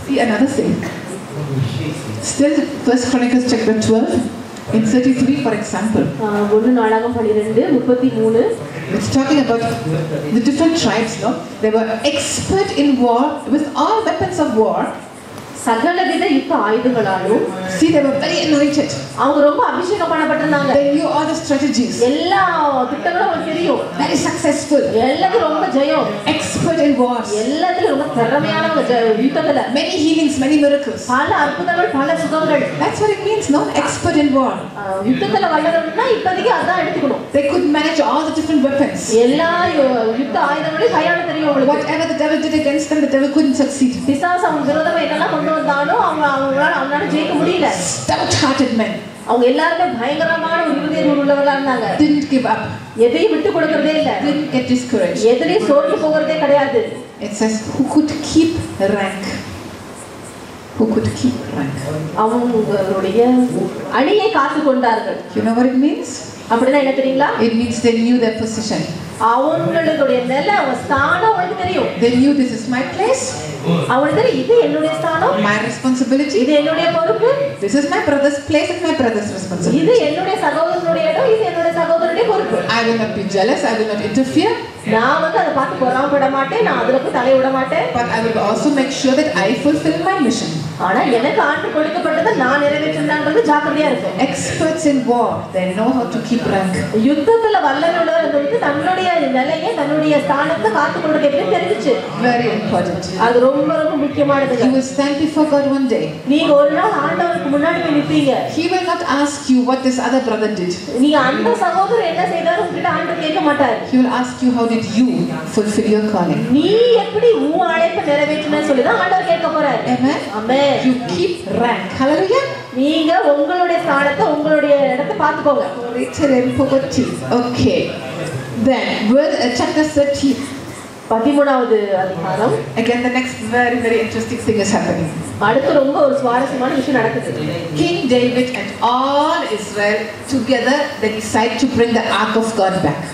see another thing. Still, 1 Chronicles chapter 12, in 33, for example. It's talking about the different tribes, no? They were expert in war with all weapons of war. சகலவித யுத்த ஆயுதங்களாலும் see they were very anointed. அவங்க ரொம்ப அபிஷேகம் பண்ணப்பட்டிருந்தாங்க. They knew all the strategies. எல்லா திட்டங்களும் அவங்களுக்கு தெரியும். Very successful. எல்லாத்துலயும் ரொம்ப ஜெயம். Expert in wars. எல்லாத்துலயும் ரொம்ப திறமையானவங்க யுத்தத்துல. Many healings, many miracles. பல அற்புதங்கள், பல சுகங்கள். That's what it means, no? Expert in war. யுத்தத்துல வல்லவர்னா இப்போதைக்கு அதான் எடுத்துக்கணும். They could manage all the different weapons. எல்லா யுத்த ஆயுதங்களையும் கையாள தெரியும் அவங்களுக்கு. Whatever the devil did against them, the devil couldn't succeed. பிசாசு அவங்க விரோதமா என்னெல்லாம் கொண்டு வந்தாலும் அவங்களால ஜெயிக்க முடியல. Stout-hearted men. அவங்க எல்லாரும் பயங்கரமான ஒரு இருதயம் உள்ளவர்களா இருந்தாங்க. Didn't give up. எதையும் விட்டு கொடுக்கறதே இல்ல. Didn't get discouraged. எதிலையும் சோர்ந்து போகிறதே கிடையாது. It says who could keep rank. Who could keep rank. அவங்களுடைய அணியை காத்து கொண்டார்கள். You know what it means? அப்படினா என்ன தெரியுங்களா? It means they knew their position. அவங்களுடைய நிலை ஸ்தானம் அவங்களுக்கு தெரியும். They knew this is my place. அவங்களுக்கு தெரியும் இது என்னுடைய ஸ்தானம். My responsibility. இது என்னுடைய பொறுப்பு. This is my brother's place and my brother's responsibility. இது என்னுடைய சகோதரனுடைய இடம், இது என்னுடைய சகோதரனுடைய பொறுப்பு. I will not be jealous. I will not interfere. நான் அதை பார்த்து பொறாமப்பட மாட்டேன், நான் அதுல போய் தலையிட மாட்டேன். But I will also make sure that I fulfill my mission. ஆனா எனக்கு ஆண்டு கொடுக்கப்பட்டதை நான் நிறைவேற்றணும்ன்றது ஜாக்கிரதையா இருப்பேன். Experts in war, they know how to keep rank. யுத்தத்துல வல்லவர்கள்ங்கிறது தன்னுடைய நிலையை, தன்னுடைய ஸ்தானத்தை காத்துக்கொள்றது எப்படி தெரிஞ்சுச்சு. Very important. அது ரொம்ப ரொம்ப முக்கியமானது. You will stand before God one day. நீங்க ஒரு நாள் ஆண்டவருக்கு முன்னாடி போய் நிப்பீங்க. He will not ask you what this other brother did. நீங்க அந்த சகோதரர் என்ன செய்தாரு உங்ககிட்ட ஆண்டவர் கேட்க மாட்டார். He will ask you how did you fulfill your calling. நீ எப்படி உன் அழைப்பை நிறைவேற்றினேன்னு சொல்லி தான் ஆண்டவர் கேட்க போறார். Amen. Amen. You keep rank. Hallelujah. நீங்க உங்களுடைய ஸ்தானத்தை, உங்களுடைய இடத்தை பாத்துக்கோங்க. Okay. Then chapter 13. 13வது அதிகாரம். Again the next very interesting thing is happening. அடுத்து ரொம்ப ஒரு சுவாரஸ்யமான விஷயம் நடக்குது. King David and all Israel together they decide to bring the ark of God back.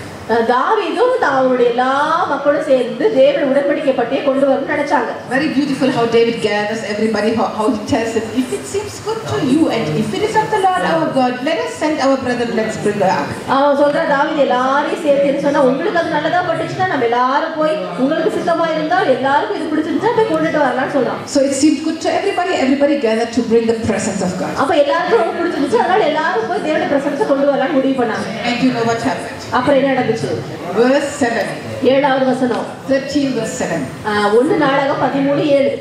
தாவீதும் அவருடைய எல்லா மக்களும் சேர்ந்து தேவன் உடன்படிக்கை பட்டியை கொண்டு வரணும்னு நினைச்சாங்க. Very beautiful how David gathers everybody, how he tells them, if it seems good to you and if it is of the Lord our God, let us send our brother, let's bring the ark. சொல்ற தாவீது எல்லாரையும் சேர்த்து சொன்னா உங்களுக்கு அது நல்லதா பட்டுச்சுன்னா நம்ம எல்லாரும் போய் உங்களுக்கு சித்தமா இருந்தா எல்லாருக்கும் இது பிடிச்சிருந்தா போய் கொண்டுட்டு வரலாம்னு சொல்றாங்க. So it seemed good to everybody gathered to bring the presence of God. அப்ப எல்லாருக்கும் ரொம்ப பிடிச்சிருந்துச்சு, அதனால எல்லாரும் போய் தேவனுடைய பிரசன்னத்தை கொண்டு வரலாம்னு முடிவு பண்ணாங்க. And you know what happened? அப்புறம் என்ன நடந்துச்சு? Verse 7. 7வது வசனம். 13 verse 7. 1 நாளாகம் 13:7.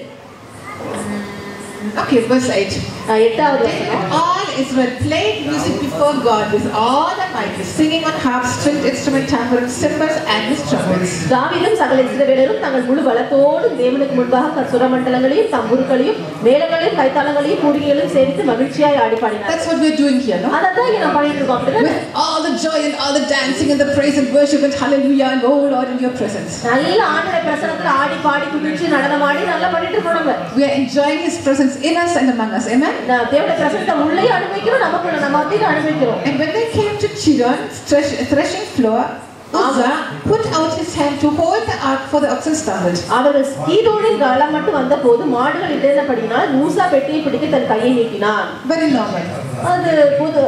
Okay, verse 8. 8வது வசனம். All Israel played music before God with all their might, singing on harps, stringed instruments, tambourines, cymbals, and with trumpets. தாவீதும் சகல இஸ்ரவேலரும் தங்கள் முழு பலத்தோடு தேவனுக்கு முன்பாக சுரமண்டலங்களையும், தம்புருக்களையும், மேளங்களையும், கைத்தாளங்களையும், கூடிகளையும் சேவித்து மகிழ்ச்சியாய் ஆடி பாடினார்கள். That's what we're doing here, no? அதான் இங்க நம்ம பண்ணிட்டு இருக்கோம். அப்படிதானே? With all the joy and all the dancing and the praise and worship and hallelujah and oh Lord in your presence. நல்ல ஆண்டவருடைய பிரசன்னத்துல ஆடி பாடி குதிச்சு நடனமாடி நல்லா பண்ணிட்டு இருக்கோம் நம்ம. We are enjoying his presence in us and among us. Amen. தேவனுடைய பிரசன்னத்தை உள்ளே அனுபவிக்கிறோம், நமக்குள்ள நம்ம அப்படியே அனுபவிக்கிறோம். And when they came to Chidon, threshing floor, Uzzah put out his hand to hold the ark, for the oxen stumbled. அவர்கள் சீதோனின் காலம் மட்டும் வந்தபோது மாடுகள் இடறினபடியினால் ஊசா பெட்டியை பிடிக்க தன் கையை நீட்டினான். Very normal.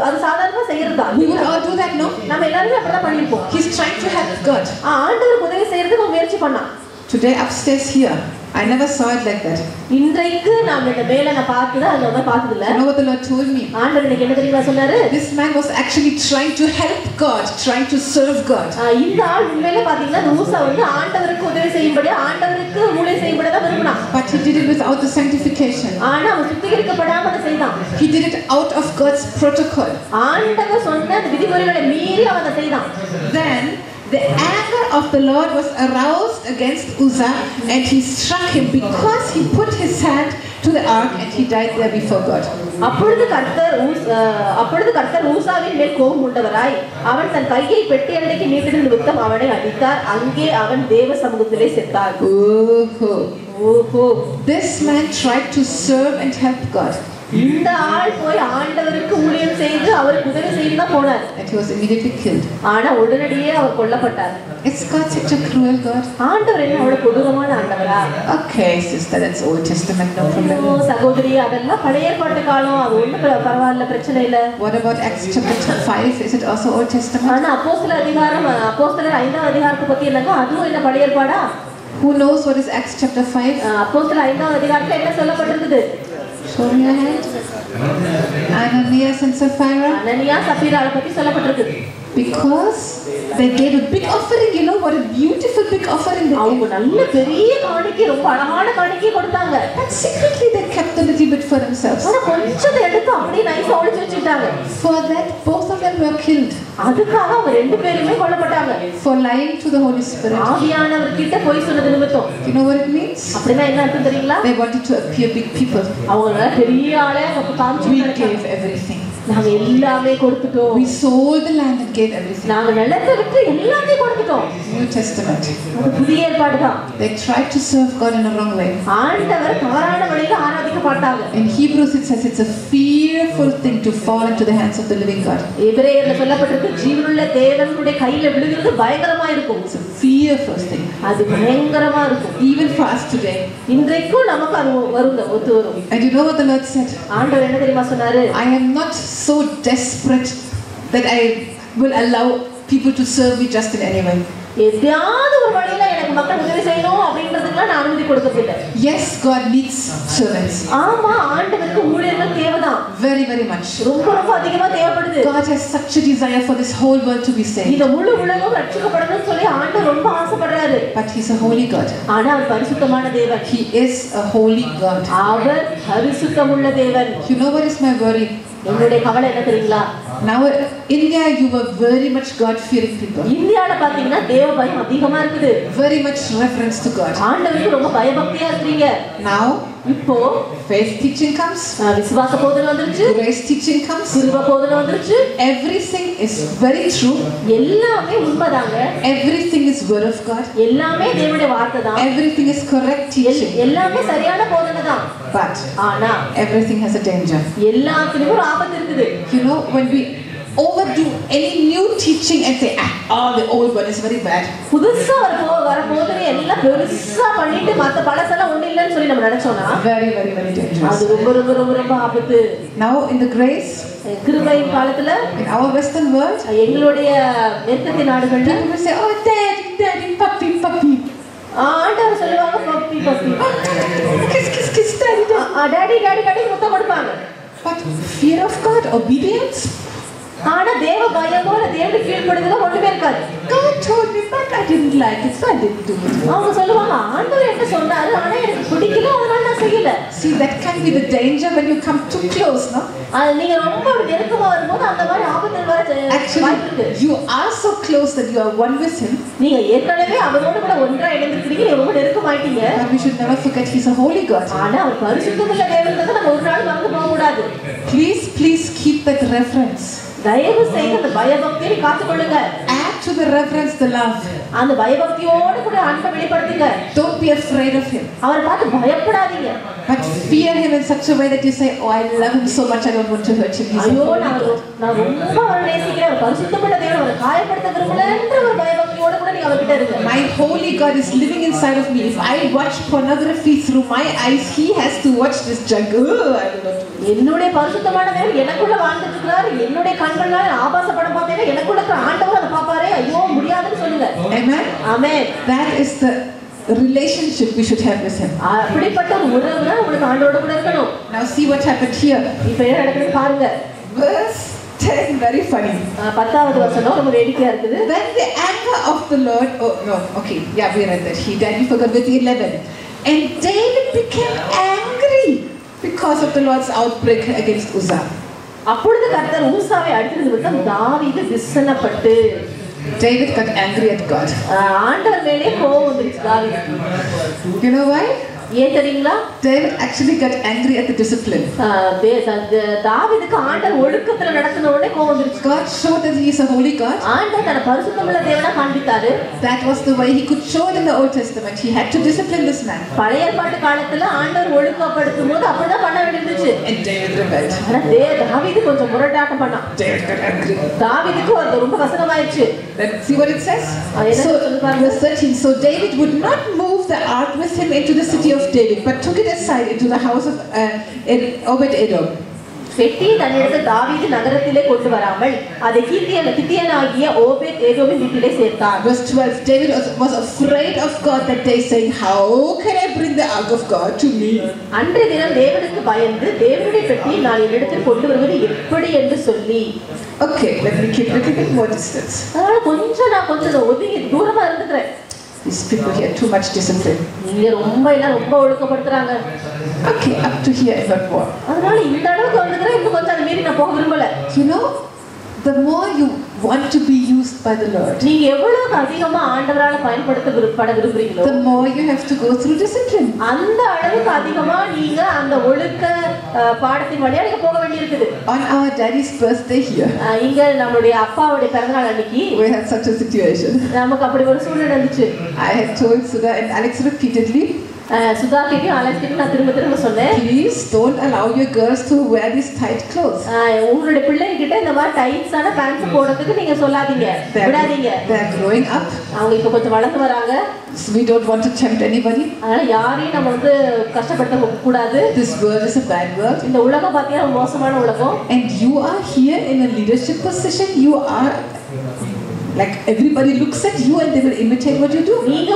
அது சாதாரணமா செய்யறதா? We would all do that, no? நம்ம எல்லாரும் அப்படிதான் பண்ணிருப்போம். He's trying to help God. ஆண்டவர் உதவி செய்யறதுக்கு முயற்சி பண்ணான். Today upstairs here, I never saw it like that. இன்றைக்கு நான் இந்த மேல நான் பார்த்தது அதனால பார்த்தது இல்ல. You know what the Lord told me? ஆண்டவர் எனக்கு என்ன தெரியுமா சொன்னாரு? This man was actually trying to help God, trying to serve God. இந்த ஆள் உண்மையிலே பாத்தீங்கன்னா ஊசா வந்து ஆண்டவருக்கு உதவி செய்யும்படி, ஆண்டவருக்கு ஊழியம் செய்யும்படி தான் விரும்பினான். But he did it without the sanctification. ஆனா அவன் சுத்திகரிக்கப்படாம அதை செய்தான். He did it out of God's protocol. ஆண்டவர் சொன்ன விதிமுறைகளை மீறி அவன் அதை செய்தான். Then the anger of the Lord was aroused against Uzzah, and he struck him because he put his hand to the ark and he died there before God. அப்பொழுது கர்த்தர் ஊசாவின் மேல் கோபம் உண்டவராய் அவன் தன் கையை பெட்டி அண்டைக்கு நீட்டின நிமித்தம் அவனை அடித்தார். அங்கே அவன் தேவ சமூகத்திலே செத்தான். This man tried to serve and help God. இந்த ஆள் போய் ஆண்டவருக்கு ஊழியம் செய்து அவருக்கு உதவி செய்து தான் போனார். And he was immediately killed. ஆனா உடனடியே அவர் கொல்லப்பட்டார். Is God such a cruel God? ஆண்டவர் என்ன அவ்வளவு கொடூரமான ஆண்டவரா? Okay, sister, that's Old Testament, no problem. சகோதரி, அதெல்லாம் பழைய ஏற்பாட்டு காலம், அது ஒண்ணும் பரவாயில்ல, பிரச்சனை இல்ல. What about Acts chapter 5? Is it also Old Testament? ஆனா அப்போஸ்தலர் 5ஆம் அதிகாரத்தை பத்தி என்னங்க, அதுவும் என்ன பழைய ஏற்பாடா? Who knows what is Acts chapter 5? அப்போஸ்தலர் 5ஆம் அதிகாரத்துல என்ன சொல்லப்பட்டிருக்குது? Show me your hand. Ananias and Sapphira. Ananias சப்பீராளை பத்தி சொல்லப்பட்டிருக்குது. Because they gave a big offering. You know what a beautiful big offering they அவங்க gave. நல்ல பெரிய காணிக்கை, ரொம்ப அழகான காணிக்கை கொடுத்தாங்க. But secretly they kept a little bit for themselves. ஆனா கொஞ்சத்தை எடுத்து அப்படியே நைஸா ஒளிச்சு வச்சுட்டாங்க. For that, both of them were killed. அதுக்காக அவங்க ரெண்டு பேருமே கொல்லப்பட்டாங்க. For lying to the Holy Spirit. ஆவியானவர் கிட்ட போய் சொன்னது நிமித்தம். You know what it means? அப்படின்னா என்ன அர்த்தம் தெரியுங்களா? They wanted to appear big people. அவங்க பெரிய ஆளே காமிச்சு We gave everything. நாங்க எல்லாமே கொடுத்துட்டோம். We sold the land and gave everything. நாங்க நிலத்தை விட்டு எல்லாமே கொடுத்துட்டோம். New Testament. அது புதிய ஏற்பாடு தான். They tried to serve God in a wrong way. ஆண்டவர் தவறான வழியில ஆராதிக்கப்பட்டாங்க. In Hebrews it says it's a fearful thing to fall into the hands of the living God. எபிரேயர்ல சொல்லப்பட்டிருக்கு, ஜீவனுள்ள தேவனுடைய கையில விழுகிறது பயங்கரமா இருக்கும். It's a fearful thing. அது பயங்கரமா இருக்கும். Even for us today. இன்றைக்கும் நமக்கு அது வருங்க, ஒத்து வரும். And you know what the Lord said? ஆண்டவர் என்ன தெரியுமா சொன்னாரு? I am not so desperate that I will allow people to serve me just in any way. எதையாவது ஒரு வழியில எனக்கு மக்கள் உதவி செய்யணும் அப்படின்றதுக்குலாம் நான் அனுமதி கொடுக்கறதில்லை. Yes, God needs servants. ஆமா, ஆண்டவருக்கு ஊழியர்கள் தேவைதான். Very, very much. ரொம்ப ரொம்ப அதிகமா தேவைப்படுது. God has such a desire for this whole world to be saved. இந்த முழு உலகம் ரட்சிக்கப்படணும்னு சொல்லி ஆண்டவர் ரொம்ப ஆசைப்படுறாரு. But He's a holy God. ஆனா அவர் பரிசுத்தமான தேவன். He is a holy God. அவர் பரிசுத்தமுள்ள தேவன். You know what is my worry? என்னுடைய கவலை என்ன தெரியுங்களா? Now India, you were very much God-fearing people. இந்தியால பாத்தீங்கன்னா தேவ பயம் அதிகமா இருக்குது. Very much reverence to God. ஆண்டவருக்கு ரொம்ப பயபக்தியா இருக்கீங்க. Now இப்போ faith teaching comes. விசுவாச போதனை வந்துருச்சு. Grace teaching comes. கிருபை போதனை வந்துருச்சு. Everything is very true. எல்லாமே உண்மைதாங்க. Everything is word of God. எல்லாமே தேவனுடைய வார்த்தை தான். Everything is correct teaching. எல்லாமே சரியான போதனை தான். But ஆனா everything has a danger. எல்லாத்துலயும் ஒரு ஆபத்து இருக்குது. You know, when we overdo any new teaching and say, the old one is very bad. புதுசா வர போதனை எல்லாம் பெருசா பண்ணிட்டு மத்த பழசெல்லாம் ஒண்ணு இல்லைன்னு சொல்லி நம்ம நினைச்சோம்னா very, very, very dangerous. அது ரொம்ப ரொம்ப ரொம்ப ரொம்ப ஆபத்து. Now in the grace, கிருபையின் காலத்துல, in our Western world, எங்களுடைய மேற்கத்திய நாடுகள்ல people will say, oh daddy, daddy, puppy, puppy. ஆண்டவர் சொல்லுவாங்க puppy puppy. Kiss, kiss, kiss, daddy, daddy. Daddy daddy daddy முத்தம் கொடுப்பாங்க. But fear of God, obedience. ஆனா தேவ பயமோ தேவனுக்கு கீழ்ப்படிதலோ ஒண்ணுமே இருக்காது. God told me, but I didn't like it, so I didn't do it. அவங்க சொல்லுவாங்க, ஆண்டவர் என்ன சொன்னாரு, ஆனா எனக்கு பிடிக்கல, அதனால நான் செய்யல. See, that can be the danger when you come too close, no? அது நீங்க ரொம்ப நெருக்கமா வரும்போது அந்த மாதிரி ஆபத்துகள் வர Actually, வாய்ப்பு. you are so close that you are one with Him. நீங்க ஏற்கனவே அவரோட கூட ஒன்றா இணைந்திருக்கீங்க, நீங்க ரொம்ப நெருக்கமாயிட்டீங்க. But we should never forget He's a holy God. ஆனா அவர் பரிசுத்தமுள்ள தேவன்றதை நம்ம ஒரு நாள் மறந்து போக கூடாது. Please, please keep that reverence. தயவு செய்து அந்த பயபக்தியை காத்துக்கொள்ளுங்க. Add to the reverence the love. அந்த பயபக்தியோடு கூட அன்பை வெளிப்படுத்துங்க. Don't be afraid of Him. அவரை பார்த்து பயப்படாதீங்க. But fear Him in such a way that you say, oh, I love Him so much, I don't want to hurt Him. He's a ஐயோ, holy God. நான் ரொம்ப அவரை நேசிக்கிறேன், பரிசுத்தமுள்ள தேவன், அவரை காயப்படுத்த விரும்பலன்ற ஒரு பயபக்தியோடு கூட நீங்க அவர்கிட்ட இருங்க. My holy God is living inside of me. If I watch pornography through my eyes, He has to watch this junk. I will not do it. என்னுடைய பரிசுத்தமான தேவன் எனக்குள்ள வாழ்ந்துட்டு இருக்கிறார். என்னுடைய கண்களால் ஆபாச படம் பார்த்தேன்னா எனக்குள்ள இருக்கிற ஆண்டவர் அதை பாப்பாரே. ஐயோ, முடியாதுன்னு சொல்லுங்க. Amen. Amen. That is the relationship we should have with Him. அப்படிப்பட்ட ஒரு உறவு தான் உங்களுக்கு ஆண்டவரோட கூட இருக்கணும். Now see what happened here. இப்போ என்ன நடக்குதுன்னு பாருங்க. Verse 10, very funny. 10வது வசனம் ரொம்ப வேடிக்கையா இருக்குது. When the anger of the Lord, oh no, okay, yeah, we read that. He died, we forgot with 11. And David became angry because of the Lord's outbreak against Uzzah. அப்பொழுது கர்த்தர் ஊசாவை அடித்தது நிமித்தம் தாவீது விசனப்பட்டு. David got angry at God. ஆண்டவர் மேலே கோபம் வந்துருச்சு தாவீதுக்கு. You know why? ஏன் தெரியுங்களா? David actually got angry at the discipline. தாவீதுக்கு ஆண்டவர் ஒழுக்கத்துல நடத்தின உடனே கோபம் வந்துருச்சு. God showed that He is a holy God. ஆண்டவர் தன்னை பரிசுத்தமுள்ள தேவனா காண்பித்தாரு. That was the way He could show it in the Old Testament. He had to discipline this man. பழைய ஏற்பாட்டு காலத்துல ஆண்டவர் ஒழுக்கப்படுத்தும் போது அப்படிதான் பண்ண வேண்டியது. இருந்துச்சு. And David rebelled. ஆனா தாவீது கொஞ்சம் முரட்டாட்டம் பண்ணான். David got angry. தாவீதுக்கு அது ரொம்ப கசனமாயிடுச்சு. Let's see what it says. So, verse 13. So David would not move the ark with him into the city of David, but took it aside into the house of Obed-Edom. பெட்டியை தன்னிடத்தில் தாவீது நகரத்திலே கொண்டு வராமல் அதை கித்தியனாகிய ஓபேத் ஏதோமின் வீட்டிலே சேர்த்தான். Verse 12. David was afraid of God that day, saying, "How can I bring the ark of God to me?" அன்றைய தினம் தேவனுக்கு பயந்து தேவனுடைய பெட்டியை நான் என்னிடத்தில் கொண்டு வருவது எப்படி என்று சொல்லி. Okay, let me keep a little bit more distance. அதனால நான் கொஞ்சம் ஒதுங்கி தூரமா இருந்துக்கிறேன். These people here too much discipline. நீங்க ரொம்ப ஒழுக்கப்படுத்துறாங்க. Okay, up to here and not more. அதனால இந்த அளவுக்கு வந்துக்கிறேன், இன்னும் கொஞ்சம் அதை மீறி நான் போக விரும்பல. You know, the more you want to be used by the Lord, நீங்க எவ்வளவு அதிகமா ஆண்டவரால பயன்படுத்தப்பட விரும்புறீங்களோ, the more you have to go through discipline. அந்த அளவுக்கு அதிகமா நீங்க அந்த ஒழுக்க பாடத்தின் வழியா நீங்க போக வேண்டியிருக்குது. On our daddy's birthday here, இங்க நம்மளுடைய அப்பாவுடைய பிறந்தநாள் அன்னைக்கு we had such a situation. நமக்கு அப்படி ஒரு சூழ்நிலை இருந்துச்சு. I had told Sudha and Alex repeatedly, Sudha கிட்டயும் அலெக்ஸ் கிட்டயும் நான் திரும்ப சொன்னேன், please don't allow your girls to wear these tight clothes. உங்களுடைய பிள்ளைங்க கிட்ட இந்த மாதிரி டைட்ஸான பேண்ட்ஸ் போடுறதுக்கு நீங்க சொல்லாதீங்க, விடாதீங்க. They are growing up. அவங்க இப்ப கொஞ்சம் வளர்ந்து வராங்க. We don't want to tempt anybody. அதனால யாரையும் நம்ம வந்து கஷ்டப்படுத்த கூடாது. This world is a bad world. இந்த உலகம் பார்த்தீங்கன்னா மோசமான உலகம். And you are here in a leadership position. You are like everybody looks at you and they will imitate what you do. நீங்க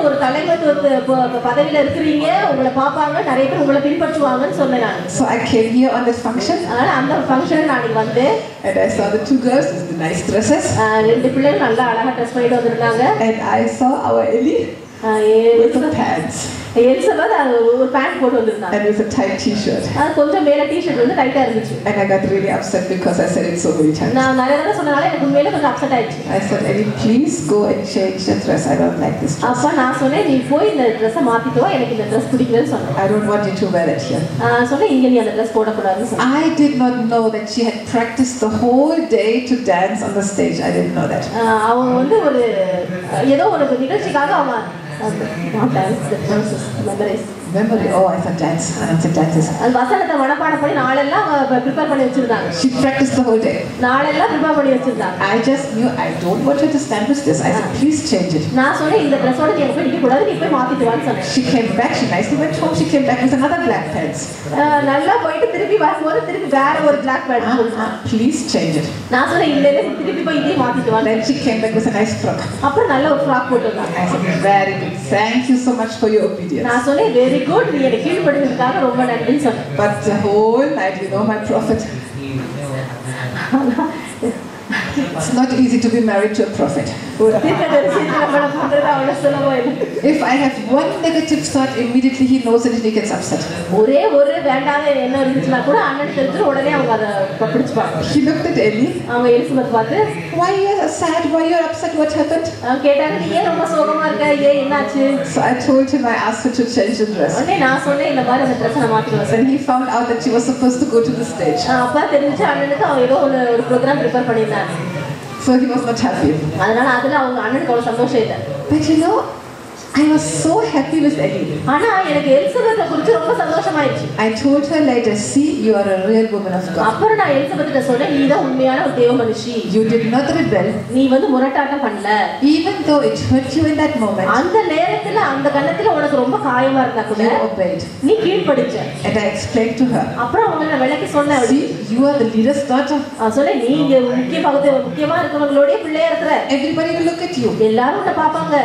ஒரு தலைமைத்துவ பதவியில இருக்கீங்க, உங்களை பாப்பாங்க, நிறைய பேர் உங்களை பின்பற்றுவாங்கன்னு சொன்னேன் நான். So I came here on this function. அந்த ஃபங்க்ஷன் நான் வந்து and I saw the two girls with the nice dresses. ரெண்டு பிள்ளைகள் நல்லா அழகா ட்ரெஸ் பண்ணிட்டு வந்திருந்தாங்க. And I saw our Ellie with the pants. Elizabeth ஒரு பேண்ட் போட்டு வந்திருந்தாங்க. And with a tight t-shirt. அது கொஞ்சம் மேல t-shirt வந்து டைட்டா இருந்துச்சு. And I got really upset because I said it so many times. நான் நிறைய தடவை சொன்னனால எனக்கு உண்மையிலே கொஞ்சம் அப்செட் ஆயிடுச்சு. I said, Ellie, please go and change the dress. I don't like this dress. அப்ப நான் சொன்னேன், நீ போய் இந்த Dress மாத்திட்டு வா, எனக்கு இந்த Dress பிடிக்கலன்னு சொன்னேன். I don't want you to wear it here. சொன்னேன், இங்க நீ அந்த Dress போட கூடாதுன்னு சொன்னேன். I did not know that she had practiced the whole day to dance on the stage. I didn't know that. அவங்க வந்து ஒரு ஏதோ ஒரு நிகழ்ச்சிக்காக அவங்க memory. Oh, I thought dance. I said dances. அந்த வசனத்தை மனப்பாடம் பண்ணி நாளெல்லாம் ப்ரிப்பேர் பண்ணி வச்சிருந்தாங்க. She practiced the whole day. நாளெல்லாம் ப்ரிப்பேர் பண்ணி வச்சிருந்தாங்க. I just knew I don't want her to stand with this. I said, please change it. நான் சொன்னேன், இந்த Dress-ஓட நீ போய் நிக்க கூடாது, நீ போய் மாத்திட்டு வான்னு சொன்னேன். She came back. She nicely went home. She came back with another black pants. நல்லா போயிட்டு திருப்பி வரும்போது திருப்பி வேற ஒரு black pant போட்டுட்டாங்க. Please change it. நான் சொன்னேன், இல்ல திருப்பி போய் இதே மாத்திட்டு வா. Then she came back with a nice frock. அப்புறம் நல்ல ஒரு ஃப்ராக் போட்டுட்டாங்க. I said, very good. Thank you so much for your obedience. நான் சொன்னேன், வெரி குட், நீ எனக்கு கீழ்ப்படினதுக்காக ரொம்ப நன்றின்னு சொன்னேன். But the whole night, you know, my prophet. It's not easy to be married to a prophet. If I have one negative thought, immediately he knows it and he gets upset. ஒரே ஒரு வேண்டாத எண்ணம் இருந்துச்சுனா கூட அண்ணன் தெரிஞ்சு உடனே அவங்க அத பிடிச்சுப்பாங்க. He looked at Ellie. அவங்க எலிசபெத் பார்த்து, why you are sad? Why you are upset? What happened? கேட்டாங்க, நீ ஏன் ரொம்ப சோகமா இருக்க? ஏன் என்னாச்சு? So I told him, I asked her to change the dress. உடனே நான் சொன்னேன், இந்த மாதிரி அந்த Dress மாத்திட்டு வா. And he found out that she was supposed to go to the stage. அப்ப தெரிஞ்சு அண்ணனுக்கு அவ ஏதோ ஒரு ப்ரோகிராம் ப்ரிப்பேர் பண்ணிருந்தாங்க. So he was not happy. அதனால அதுல அவங்க அண்ணனுக்கு அவ்வளவு சந்தோஷம் இல்ல. But you know, I was so happy with Ellie. ஆனா எனக்கு எலிசபெத்தை குறித்து ரொம்ப சந்தோஷமாயிடுச்சு. I told her later, see, you are a real woman of God. அப்புறம் நான் எலிசபெத்திட்ட சொன்னேன், நீ தான் உண்மையான ஒரு தேவ மனுஷி. You did not rebel. நீ வந்து முரட்டாட்டம் பண்ணல. Even though it hurt you in that moment. அந்த நேரத்துல அந்த கணத்துல உனக்கு ரொம்ப காயமா இருந்தா கூட you obeyed. நீ கீழ்ப்படிச்ச. And I explained to her. அப்புறம் அவங்க விளக்கி சொன்னேன், see, you are the leader's daughter. சொன்னேன், நீங்க முக்கியமா இருக்கவங்களோட பிள்ளையா இருக்கற. Everybody will look at you. எல்லாரும் உன்னை பாப்பாங்க.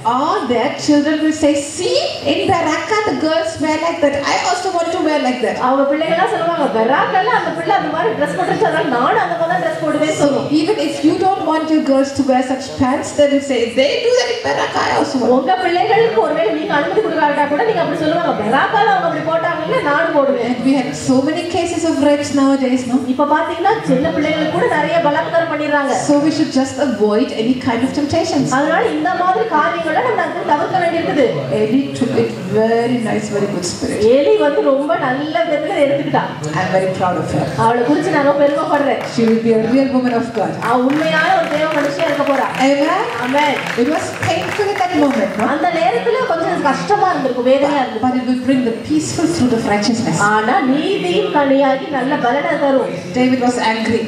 All their children will say, see, in Baraka the girls wear like that. I also want to wear like that. அவங்க பிள்ளைகளா சொல்லுவாங்க, பராக்கால அந்த பிள்ளை அந்த மாதிரி Dress போட்டுச்சா நானும் அந்த மாதிரி Dress போடுவேன் சொல்லுவாங்க. Even if you don't want your girls to wear such pants, they will say, they do that in Baraka, I also want. உங்க பிள்ளைகளுக்கு ஒருவேளை நீங்க அனுமதி கொடுக்காட்டா கூட நீங்க அப்படி சொல்லுவாங்க, பராக்கால அவங்க அப்படி போட்டாங்கல்ல நானும் போடுவேன். We had so many cases of rapes nowadays, no? இப்ப பாத்தீங்கன்னா சின்ன பிள்ளைகளுக்கு கூட நிறைய பலாத்காரம் பண்ணிடுறாங்க. So we should just avoid any kind of temptations. அதனால இந்த மாதிரி காரியங்களை நம்ம தவிர்க்க வேண்டியிருக்குது. Ellie took it very nice, very good spirit. எலி வந்து ரொம்ப நல்ல விதத்துல எடுத்துக்கிட்டா. I'm very proud of her. அவளை குறித்து நான் ரொம்ப பெருமைப்படுறேன். She will be a real woman of God. அவ உண்மையான ஒரு தேவ மனுஷியா இருக்க போறா. Amen. Amen. It was painful at that moment, no? அந்த நேரத்துல கொஞ்சம் கஷ்டமா இருந்திருக்கும், வேதனையா இருந்திருக்கும். But it will bring the peaceful fruit of righteousness. fruitfulness. ஆனா நீதியின் கனியாகி நல்ல பலனை தரும். David was angry.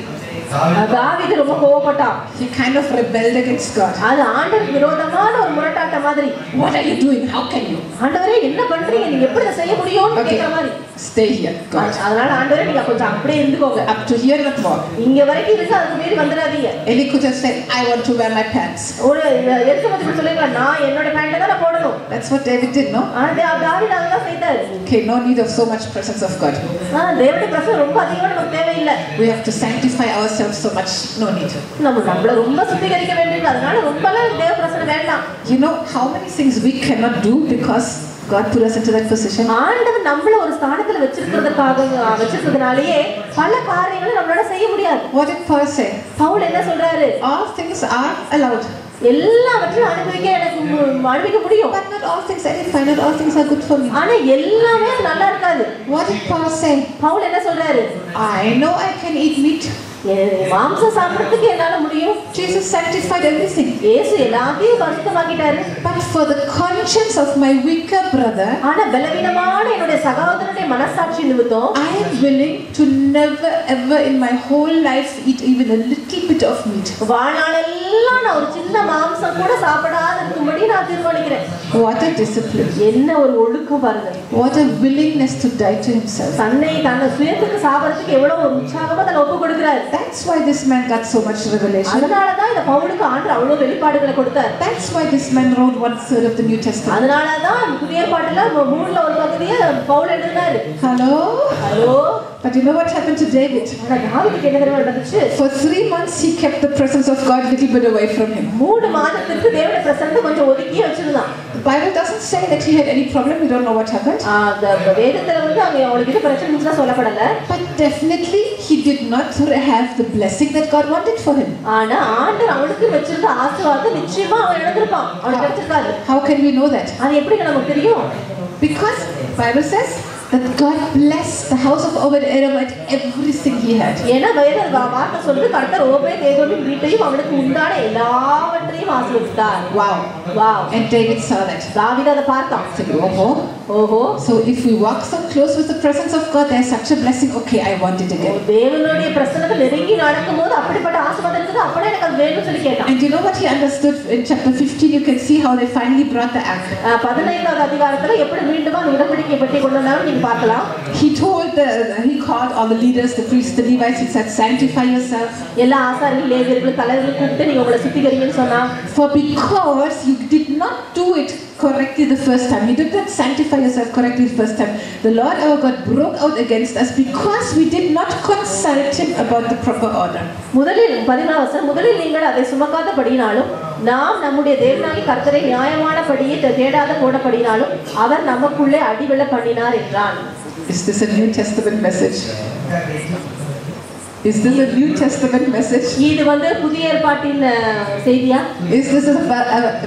தாவீது ரொம்ப கோபப்பட்டான். He kind of rebelled against God. அது ஆண்டவருக்கு விரோதமான ஒரு முரட்டாட்ட மாதிரி. What are you doing? How can you? ஆண்டவரே என்ன பண்றீங்க? நீங்க எப்படி இத செய்ய முடியும்னு கேக்குற மாதிரி. Stay here, God. அதனால ஆண்டவரே நீங்க கொஞ்சம் அப்படியே இருந்துக்கோங்க. Up to here not more. இங்க வரைக்கும் இருந்து அதுக்கு மீறி வந்துடாதீங்க. Eli could have said, I want to wear my pants. ஒரு எருசலேமுக்கு சொல்லுங்க, நான் என்னோட பேண்ட் தான் போடணும். That's what David did, no? தாவீது அதெல்லாம் செய்தார். Okay, no need of so much presence of God. தேவனுடைய பிரசன்னம் ரொம்ப அதிகமா நமக்கு தேவையில்லை. We have to sanctify ourselves so much. No need. நம்மள ரொம்ப சுத்திகரிக்க வேண்டியது. அதனால ரொம்பலாம் தேவ பிரசன்னம் வேண்டாம். You know how many things we cannot do because God put us into that position? ஆண்டவர் நம்மள ஒரு ஸ்தானத்துல வச்சிருக்கிறதுனாலயே பல காரியங்களை நம்மளால செய்ய முடியாது. What did Paul say? Pavul என்ன சொல்றாரு? All things are allowed. எல்லாவற்றையும் அனுபவிக்க முடியும். But not all things are fine. Not all things are good for me. ஆனா எல்லாமே நல்லா இருக்காது. What did Paul say? Pavul என்ன சொல்றாரு? I know I can eat meat. மாம்சம் சாப்பிடுறதுக்கு என்னால முடியும். Jesus sanctified everything. இயேசு எல்லாத்தையும் பரிசுத்தமாக்கிட்டாரு. But for the conscience of my weaker brother, ஆனா பலவீனமான என்னுடைய சகோதரனுடைய மனசாட்சி நிமித்தம் I am willing to never ever in my whole life eat even a little bit of meat. வாழ்நாளெல்லாம் நான் ஒரு சின்ன மாம்சம் கூட சாப்பிடாத இருக்கும்படி நான் தீர்மானிக்கிறேன். What a discipline. என்ன ஒரு ஒழுக்கம் பாருங்க. What a willingness to die to himself. தன்னை சுயத்துக்கு சாப்பிடுறதுக்கு எவ்வளவு ஒரு உற்சாகமா தன்னை ஒப்பு கொடுக்கிறார். That's why this man got so much revelation. அதனால தான் இந்த பவுலுக்கு ஆண்டவர் அவ்வளவு வெளிப்பாடுகளை கொடுத்தார். That's why this man wrote 1/3 of the New Testament. அதனால தான் புதிய ஏற்பாட்டுல மூணுல ஒரு பகுதியை பவுல் எழுதினாரு. Hello. But you know what happened to David? தாவீதுக்கு என்ன தெரியுமா நடந்துச்சு? For 3 months he kept the presence of God a little bit away from him. 3 மாதத்துக்கு தேவனுடைய பிரசன்னத்தை கொஞ்சம் ஒதுக்கி வச்சிருந்தான். The Bible doesn't say that he had any problem. We don't know what happened. அந்த வேதத்துல வந்து அவனுக்கு இது பிரச்சனை இருந்துச்சா சொல்லப்படல. But definitely he did not have the blessing that God wanted for him. ஆனா ஆண்டவர் அவனுக்கு வச்சிருந்த ஆசீர்வாதத்தை நிச்சயமா அவன் இழந்திருப்பான். அவனுக்கு கிடைச்சிருக்காது. How can we know that? அது எப்படி நமக்கு தெரியும்? Because Bible says that God blessed the house of Obed-Edom at everything he had. ஏன்னா வேத வார்த்தை சொல்லுது கர்த்தர் ஓபேத்-ஏதோமின் வீட்டையும் அவனுக்கு உண்டான எல்லாவற்றையும் ஆசீர்வதித்தார். Wow. And David saw that. தாவீது அதை பார்த்தான். ஓஹோ. So if we walk so close with the presence of God, there's such a blessing. Okay, I want it again. தேவனுடைய பிரசன்னத்தை நெருங்கி நடக்கும்போது அப்படிப்பட்ட ஆசீர்வாதம் இருக்குது. அப்படியே எனக்கு அது வேணும்னு சொல்லி கேட்டான். And you know what he understood in chapter 15? You can see how they finally brought the ark. 15வது அதிகாரத்துல எப்படி மீண்டும் அந்த உடன்படிக்கை பெட்டி கொண்டு வந்தாலும் நீங்க பார்க்கலாம். He called all the leaders, the priests, the Levites. He said, sanctify yourself. எல்லா ஆசாரியர்கள் லேவியர்கள் தலைவர்கள் கூப்பிட்டு நீங்க உங்களை சுத்திகரிங்கன்னு சொன்னா. For because you did not do it correctly the first time, you did not sanctify yourself correctly the first time, the Lord our God broke out against us because we did not consult him about the proper order. முதலில் 14 நீங்கள் அதை சுமக்காதபடியினாலும் நாம் நம்முடைய தேவனாகிய கர்த்தரை நியாயமானபடியே தேடாத போடபடியினாலும் அவர் நமக்குள்ளே அடிவிழ பண்ணினார் என்றான். Is this a New Testament message? Is this a New Testament message? இது வந்து புதிய ஏற்பாட்டின் செய்தியா? Is this a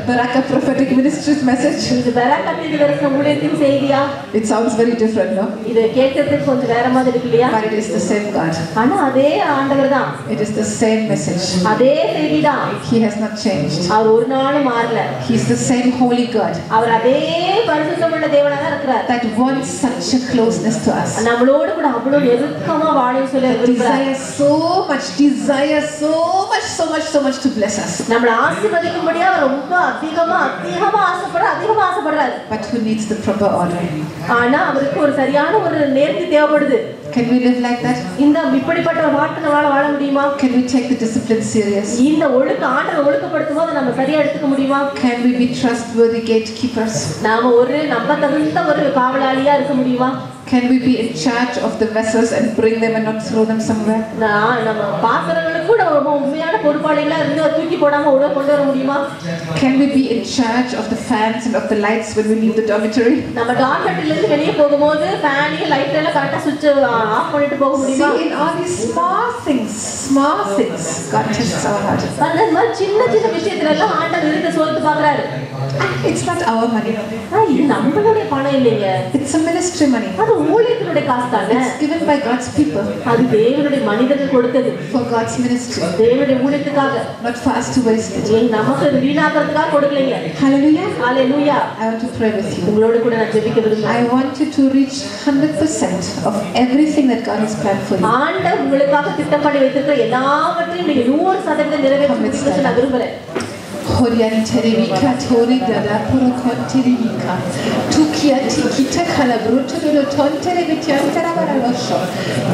Baraka prophetic ministry's message? இது பராக்கத்தின் தரிசன ஊழியத்தின் செய்தியா? It sounds very different, no? இது கேட்கிறதுக்கு கொஞ்சம் வேற மாதிரி இருக்கு இல்லையா? But it is the same God. ஆனா அதே ஆண்டவர் தான். It is the same message. அதே செய்தி தான். He has not changed. அவர் ஒரு நாளும் மாறல. He is the same holy God. அவர் அதே பரிசுத்தமுள்ள தேவனா தான் இருக்கிறார். That wants such a closeness to us. நம்மளோடு கூட அவ்வளவு நெருக்கமா வாழ சொல்லி விரும்புகிறார். Desire so much to bless us. நம்மள ஆசீர்வதிக்கும்படியா ரொம்ப அதிகமா ஆசைப்படுறார். But who needs the proper order? ஆனா அவருக்கு ஒரு சரியான ஒரு நேர்த்தி தேவைப்படுது. Can we live like that? இந்த இப்படிப்பட்ட ஒரு வாழ்க்கை வாழ முடியுமா? Can we take the discipline serious? இந்த ஆண்டவர் ஒழுக்கப்படுத்தும்போது நம்ம சரியா எடுத்துக்க முடியுமா? Can we be trustworthy gatekeepers? நாம ஒரு நம்பத்தகுந்த ஒரு காவலாளியா இருக்க முடியுமா? Can we be in charge of the vessels and bring them and not throw them somewhere? நம்ம பாத்திரங்களுக்கு கூட உண்மையான பொறுப்பாளிகளா இருந்து தூக்கி போடாம உள்ள கொண்டு வர முடியுமா? Can we be in charge of the fans and of the lights when we leave the dormitory? நம்ம டார்மெட்ரியில இருந்து வெளிய போகும்போது ஃபேன் லைட் எல்லாம் கரெக்ட்டா சுவிட்ச் ஆஃப் பண்ணிட்டு போக முடியுமா? See, in all these small things God tests our heart. அந்த மாதிரி சின்ன விஷயத்துல எல்லாம் ஆண்டவர் இருந்து சோதித்து பார்க்கறாரு. It's not our money. இது நம்மளுடைய பணம் இல்லைங்க. It's a ministry money. அது ஊழியத்தினுடைய காசு தானே. It's given by God's people. அது தேவனுடைய மனிதர்கள் கொடுத்தது. For God's ministry. தேவனுடைய ஊழியத்துக்காக. Not for us to waste it. நமக்கு வீணாக்கிறதுக்காக கொடுக்கலைங்க. Hallelujah. Hallelujah. I want to pray with you. உங்களோட கூட நான் ஜெபிக்க விரும்புறேன். I want you to reach 100% of everything that God has planned for you. ஆண்டவர் உங்களுக்காக திட்டம் பண்ணி வைத்திருக்கிற எல்லாவற்றையும் நீங்க 100% நிறைவேற்றுவீங்கன்னு நான் விரும்புறேன். Horian terevika tori dada porokon terevika tukia tikita kalabruto do ton terevitian terabaralosho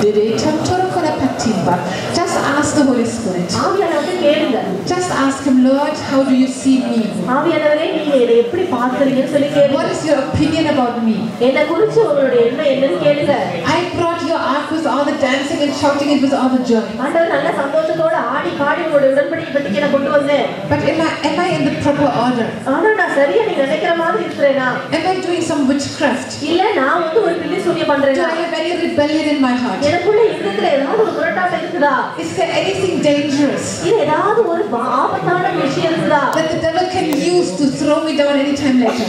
dede tantoro kora patimba. Just ask the Holy Spirit. ஆவியானவரே கேளுங்க. Just ask him, Lord, how do you see me? ஆவியானவரே நீங்க என்னை எப்படி பார்க்கறீங்கன்னு சொல்லி கேளுங்க. What is your opinion about me? என்ன குறித்து உங்களுடைய எண்ணம் என்னன்னு கேளுங்க. I brought your ark with all the dancing and shouting, it was all the joy. ஆண்டவர் நல்ல சந்தோஷத்தோட ஆடி பாடி உங்களுடைய உடன்படிக்கை பெட்டிக்கு நான் கொண்டு வந்தேன். But am I in the proper order? ஆனா நான் சரியா நீ நினைக்கிற மாதிரி இருக்கறேனா? Am I doing some witchcraft? இல்ல நான் வந்து ஒரு பில்லி சூனியம் பண்றேனா? Do I have any rebellion in my heart? எனக்குள்ள இருக்கிற ஏதாவது ஒரு முரட்டாட்டம் இருக்குதா? Is there anything dangerous? இல்ல ஏதாவது ஒரு ஆபத்தான விஷயம் இருக்குதா? That the devil can use to throw me down anytime later?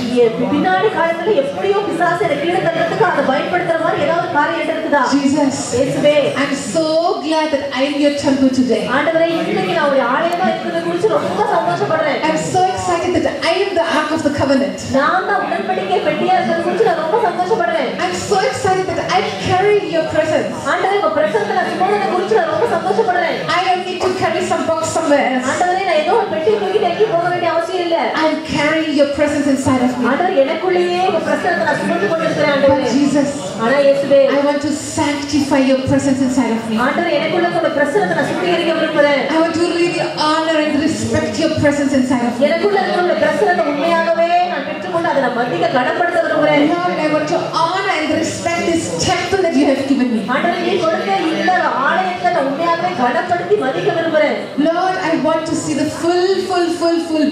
பின்னாடி காலத்துல எப்படியோ பிசாசு எனக்கு கீழ தள்ளறதுக்கு அதை பயன்படுத்துற மாதிரி ஏதாவது காரியம் இருக்குதா? Jesus, இயேசுவே, I'm so glad that I am your temple today. ஆண்டவரே இன்னைக்கு நான் ஒரு ஆலயமா இருக்கிறது குறித்து ரொம்ப சந்தோஷப்படுறேன். I'm so excited that I am the ark of the covenant. நான் தான் உடன்படிக்கை பெட்டியா இருக்கிறது குறித்து நான் ரொம்ப சந்தோஷப்படுறேன். I'm so excited that I carry your presence. ஆண்டவரே உங்க பிரசன்னத்தை சுமந்தத குறித்து நான் ரொம்ப சந்தோஷப்படுறேன். I don't need to carry some box somewhere else. ஆண்டவரே நான் ஏதோ ஒரு பெட்டி தூக்கிட்டு எங்கேயும் போக வேண்டிய அவசியம் இல்ல. I'm carrying your presence inside of me. ஆண்டவரே எனக்குள்ளேயே உங்க பிரசன்னத்தை நான் சுமந்து கொண்டிருக்கிறேன் ஆண்டவரே. But Jesus, ஆனா இயேசுவே, I want to sanctify your presence inside of me. ஆண்டவரே எனக்குள்ள உங்க பிரசன்னத்தை நான் சுத்திகரிக்க விரும்புறேன். I want to really honor and respect your presence inside of me. எனக்குள்ள இருக்கிற பிரசன்னத்தை உண்மையாகவே நான் பெற்றுக்கொண்டு அதை நான் மதிக்க கடன்படுத்த விரும்புறேன். Lord, I want to honor and respect this temple that you have given me. ஆண்டவரே நீ கொடுத்த இந்த ஆலயத்தை நான் உண்மையாகவே கடன்படுத்தி மதிக்க விரும்புறேன். Lord, I want to see the full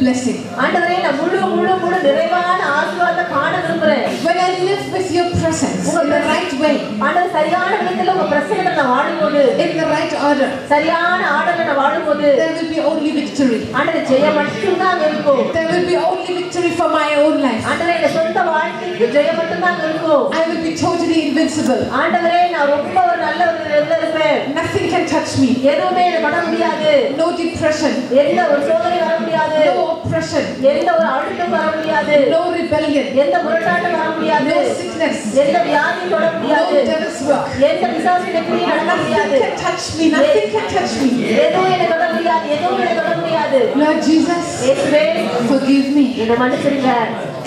blessing. ஆண்டவரே நான் முழு நிறைவான ஆசீர்வாதத்தை காண விரும்புறேன். When I live with your presence in the right way, ஆண்டவரே சரியான விதத்துல உங்க பிரசன்னத்தை நான் வாழும்போது, in the right order, சரியான ஆர்டர்ல நான் வாழும்போது, there will be only victory. ஆண்டவரே ஜெயம் மட்டும் தான் இருக்கும். There will be only victory for my own life. ஆண்டவரே என் சொந்த வாழ்க்கைக்கு ஜெயம் மட்டும் தான் இருக்கும். I will be totally invincible. ஆண்டவரே நான் ரொம்ப ஒரு நல்ல ஒரு நிலையில இருப்பேன். Nothing can touch me. எதுவுமே என்ன பண்ண முடியாது. No depression. எந்த ஒரு சோதனை வர முடியாது. No oppression. எந்த ஒரு அழுத்தம் வர முடியாது. No rebellion. எந்த முரட்டாட்டம் வர முடியாது. No sickness. எந்த வியாதி தொட முடியாது. No devil's work. எந்த பிசாசின் கிரியை நடக்க முடியாது. Nothing can touch me. Nothing can touch me. எதுவும் என்ன தொட முடியாது. எதுவும் என்ன தொட முடியாது. Lord Jesus, இயேசுவே, forgive me. என்னை மன்னிச்சிடுங்க.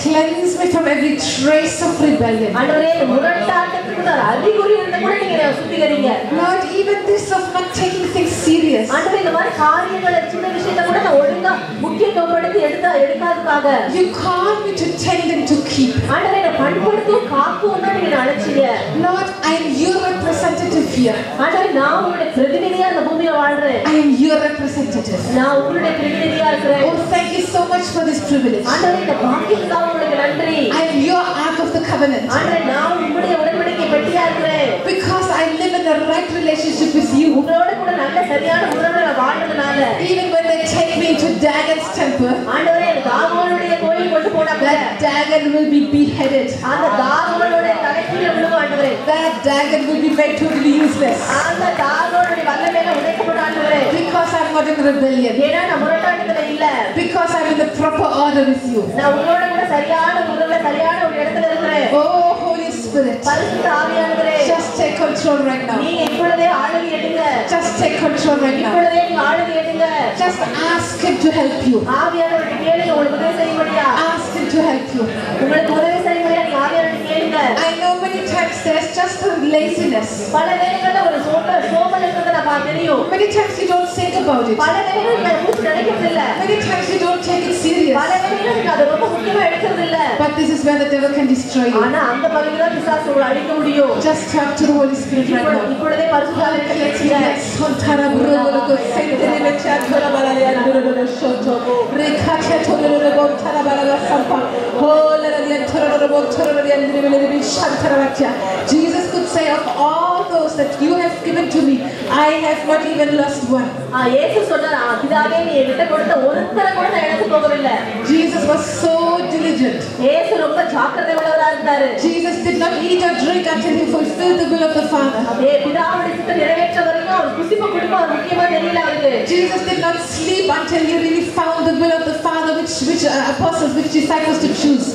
Cleanse me from every trace of rebellion. ஆண்டவரே முரட்டாட்டத்துக்கு ஒரு அறிகுறி இருந்தா கூட நீங்க சுத்திகரிங்க. Lord, even this of not taking things serious. ஆண்டவரே இந்த மாதிரி காரியங்களை சின்ன விஷயத்தை கூட நான் ஒழுங்கா முக்கியத்துவப்படுத்தி எடுக்காததுக்காக You call me to tend and to keep. ஆண்டவரே நான் பண்படுத்தும் காக்கவும் தான் நீங்க அழைச்சீங்க. Lord, I am your representative here. ஆண்டவரே நான் உங்களுடைய பிரதிநிதியா இந்த பூமியில வாழ்றேன். I am your representative. நான் உங்களுடைய பிரதிநிதியா இருக்கிறேன். Oh, thank you so much for this privilege. ஆண்டவரே இந்த பாக்கியத்துக்காக உங்களுக்கு நன்றி. I am your ark of the covenant. ஆண்டவரே நான் உங்களுடைய உடன்படிக்கை பெட்டியா இருக்கிறேன். Because I live in the right relationship with you. உங்களோட கூட நல்ல சரியான உறவுல வாழ்றதுனால, Even when they take me to Dagon's temple, ஆண்டவரே தாகோனுடைய கோயில் கொண்டு போனாங்க. that Dagon will be beheaded. அந்த தாகோனுடைய தலைக்கீழ விழும் ஆண்டவரே. That Dagon will be made totally useless. அந்த தாகோனுடைய வல்லமையில உடைக்கப்படும் ஆண்டவரே. Because I'm not in rebellion. ஏன்னா நான் முரட்டாட்டத்துல இல்ல. Because I'm in the proper order with you. நான் உங்களோட கூட சரியான உறவுல சரியான ஒரு இடத்துல இருக்கிறேன். Oh, Holy Spirit, பரிசுத்த ஆவியானவரே, just take control right now. நீங்க இப்பொழுதே ஆளுகை எடுங்க. Just take control right now. இப்பொழுதே நீங்க ஆளுகை எடுங்க. Just ask him to help you. ஆவியானவரை கேளுங்க, உங்களுக்கு உதவி செய்யும்படியா. Ask him to help you. உங்களுக்கு உதவி செய்யும்படியா நீங்க ஆவியானவரை கேளுங்க. I know many times there's just a laziness. பல வேளைகள்ல ஒரு சோம்பல் இருக்கிறத நான் தெரியும். Many times you don't think about it. பல வேளைகள்ல நீங்க மூச்சு நினைக்கிறது இல்ல. Many times you don't take it serious. பல வேளைகள்ல நீங்க அதை ரொம்ப முக்கியமா எடுக்கிறது இல்ல. But this is where the devil can destroy you. ஆனா அந்த பகுதியில பிசாசு உங்களை அழிக்க முடியும். Just talk to the Holy Spirit right now. இப்பொழுதே பரிசுத்த ஆவியானவரை கேளுங்க. Sontara burugolo sentere mechatora balaya durugolo shoto. Rekhacha tororo bontara balaga sampa. Hola la tororo bontara la ndire bele bi shantara vacha. Jesus could say of all those that you have given to to me, I have not even lost one. இயேசு சொன்னார், பிதாவே நீ என்கிட்ட கொடுத்த ஒருத்தரை கூட நான் இழந்து போகவில்லை. Jesus was so diligent. இயேசு ரொம்ப ஜாக்கிரதை உள்ளவரா இருந்தாரு. Jesus did not eat or drink until he fulfilled the will of the Father. பிதாவுடைய சித்தத்தை நிறைவேற்ற வரைக்கும் அவர் புசிப்பு குடிப்பு அவர் முக்கியமா தெரியல அவருக்கு. Jesus did not sleep until he really found the will of the Father, which apostles, which disciples to choose.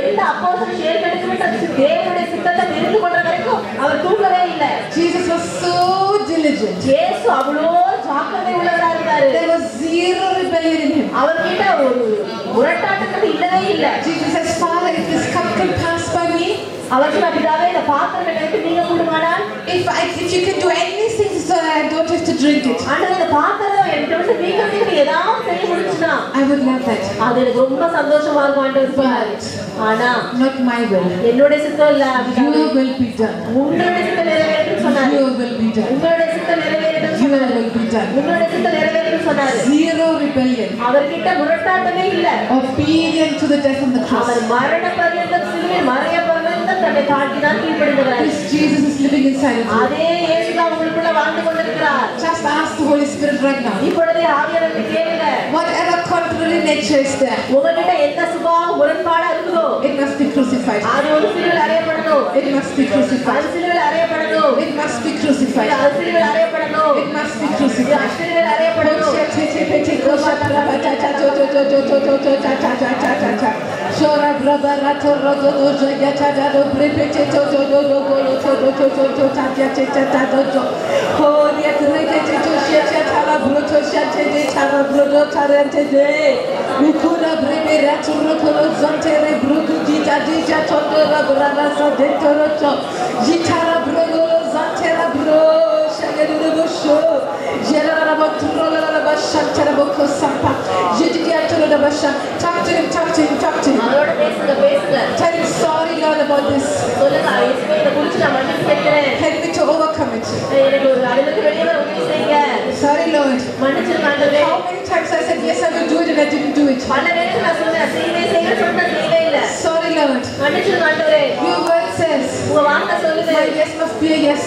எந்த அப்போஸ்தலர் தேர்ந்தெடுக்கப்பட்ட தேவனுடைய சித்தத்தை தெரிந்து கொண்ட வரைக்கும் அவர் தூங்கவே இல்லை. Jesus was so diligent. இயேசு அவ்வளோ ஜாக்கிரதை உள்ளவரா இருந்தாரு. There was zero rebellion in him. அவர்கிட்ட ஒரு முரட்டாட்டங்கள் இல்லவே இல்லை. Jesus says, Father, if this cup can pass by me, அவர் சொன்ன பிதாவே இந்த பாத்திரம் என்னை விட்டு நீங்க கூடுமானால், if you can do anything so that I don't have to drink it, ஆண்டவரே இந்த பாத்திரம் என்னை விட்டு நீங்க ஏதாவது செய்ய முடிஞ்சுனா, I would love that. அது எனக்கு ரொம்ப சந்தோஷமா இருக்கும் ஆண்டவர் சொன்னாரு. ஆனா not my will, என்னோட சித்தம் இல்ல, your will be done. உங்களுடைய சித்தம் நிறைவேறட்டும் சொன்னாரு. Your will be done. உங்களுடைய சித்தம் நிறைவேறட்டும் Your சொன்னாரு. will be done. உங்களுடைய சித்தம் நிறைவேறட்டும் சொன்னாரு. Zero rebellion. அவர்கிட்ட முரட்டாட்டமே இல்ல. Obedient to the death on the cross. அவர் மரண பர்யந்தம் சிலுவையில் மறைய பர்யந்தம் தன்னை தாழ்த்தி தான் கீழ்ப்படிந்தவர். This Jesus is living inside of you. அதே இயேசு தான் உங்களுக்குள்ள வாழ்ந்து கொண்டிருக்கிறார். Just ask the Holy Spirit right now. இப்பொழுதே ஆவியானவரை கேளுங்க. Whatever contrary nature is there, உங்ககிட்ட எந்த சுபாவம் முரண்பாடா இருக்குதோ, it must be crucified. அது ஒரு சிலுவையில் அறையப்படணும். It must be crucified. அது சிலுவையில் அறையப்படணும். It must be crucified. அது சிலுவையில் அறையப்படணும். It must be crucified. சிலுவையில் அறையப்படணும். Shora brother rato rodo dojo yata do prepete to do do do go to do to to to ta ta ta ta do do ho ya treke to shete tala bruto shete de tala bruto tarente de ukura brebe rato rodo zonte re bruto dita dita to do ra brada sa de toro jitara bruto zonte ra bro shagere de bosho jera ra botro la ba shantara boko sampa jidiya to da basha talk to him அவரோட பேசுங்க பேசுங்க. Tell him sorry Lord about this. சொல்லுங்க இயேசுவே இந்த குறிச்சு நான் மன்னிப்பு கேட்கிறேன். Help me to overcome it. எனக்கு ஒரு அதிலிருந்து வெளியே வர உதவி செய்யுங்க. Sorry Lord. மன்னிச்சிருங்க ஆண்டவரே. How many times I said yes I will do it and I didn't do it. பல நேரத்துல நான் சொன்னேன் செய்வேன் சொன்னேன் இல்ல. Sorry Lord. மன்னிச்சிருங்க ஆண்டவரே. Your word says உங்க வார்த்தை சொல்லுது. my yes must be a yes.